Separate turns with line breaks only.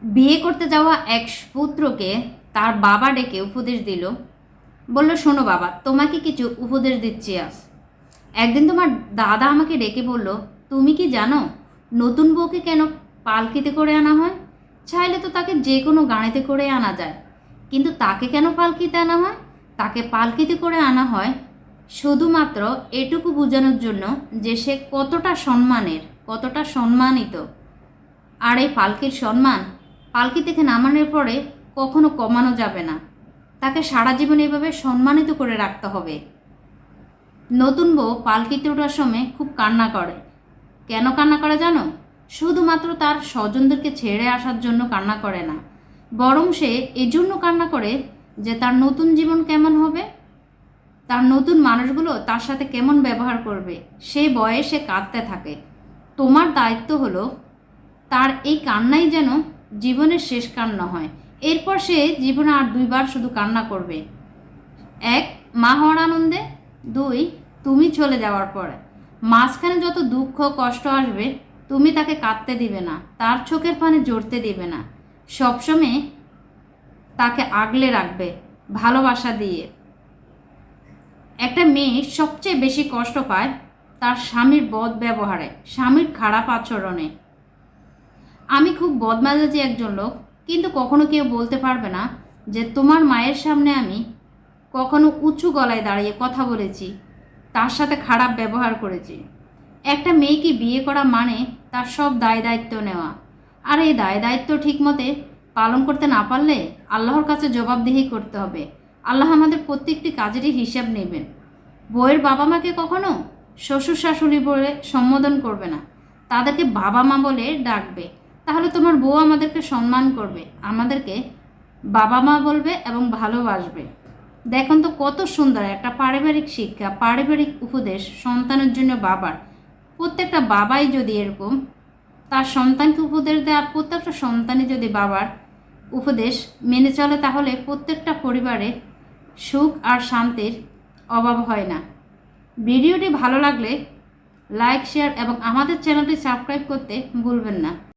বিয়ে করতে যাওয়া এক পুত্রকে তার বাবা ডেকে উপদেশ দিল। বলল, শোনো বাবা, তোমাকে কিছু উপদেশ দিচ্ছি আজ। একদিন তোমার দাদা আমাকে ডেকে বলল, তুমি কি জানো নতুন বউকে কেন পালকিতে করে আনা হয়? চাইলে তো তাকে যে কোনো গাড়িতে করে আনা যায়, কিন্তু তাকে কেন পালকিতে আনা হয়? তাকে পালকিতে করে আনা হয় শুধুমাত্র এটুকু বোঝানোর জন্য যে সে কতটা সম্মানের, কতটা সম্মানিত। আর এই পালকির সম্মান পালকি থেকে নামানোর পরে কখনো কমানো যাবে না। তাকে সারা জীবন এভাবে সম্মানিত করে রাখতে হবে। নতুন বউ পালকিতে ওঠার সময় খুব কান্না করে। কেন কান্না করে জানো? শুধুমাত্র তার স্বজনদেরকে ছেড়ে আসার জন্য কান্না করে না, বরং সে এজন্য কান্না করে যে তার নতুন জীবন কেমন হবে, তার নতুন মানুষগুলো তার সাথে কেমন ব্যবহার করবে, সেই বয়সে কাঁদতে থাকে। তোমার দায়িত্ব হলো তার এই কান্নাই যেন জীবনের শেষ কান্না হয়। এরপর সে জীবনে আর দুইবার শুধু কান্না করবে। এক, মা হওয়ার আনন্দে। দুই, তুমি চলে যাওয়ার পরে। মাঝখানে যত দুঃখ কষ্ট আসবে, তুমি তাকে কাঁদতে দিবে না, তার চোখের পানি জড়তে দিবে না। সবসময় তাকে আগলে রাখবে ভালোবাসা দিয়ে। একটা মেয়ে সবচেয়ে বেশি কষ্ট পায় তার স্বামীর বদ ব্যবহারে, স্বামীর খারাপ আচরণে। আমি খুব বদমেজাজি একজন লোক, কিন্তু কখনো কেউ বলতে পারবে না যে তোমার মায়ের সামনে আমি কখনো উঁচু গলায় দাঁড়িয়ে কথা বলেছি, তার সাথে খারাপ ব্যবহার করেছি। একটা মেয়েকে বিয়ে করা মানে তার সব দায় দায়িত্ব নেওয়া, আর এই দায় দায়িত্ব ঠিকমতে পালন করতে না পারলে আল্লাহর কাছে জবাবদিহি করতে হবে। আল্লাহ আমাদের প্রত্যেকটি কাজেরই হিসাব নেবেন। বউয়ের বাবা মাকে কখনো শ্বশুর শাশুড়ি বলে সম্বোধন করবে না, তাদেরকে বাবা মা বলে ডাকবে। তাহলে তোমার বউ আমাদেরকে সম্মান করবে, আমাদেরকে বাবা মা বলবে এবং ভালোবাসবে। দেখুন তো কত সুন্দর একটা পারিবারিক শিক্ষা, পারিবারিক উপদেশ সন্তানের জন্য বাবার। প্রত্যেকটা বাবাই যদি এরকম তার সন্তানকে উপদেশ দেয়, আর প্রত্যেকটা সন্তানই যদি বাবার উপদেশ মেনে চলে, তাহলে প্রত্যেকটা পরিবারে সুখ আর শান্তির অভাব হয় না। ভিডিওটি ভালো লাগলে লাইক, শেয়ার এবং আমাদের চ্যানেলটি সাবস্ক্রাইব করতে ভুলবেন না।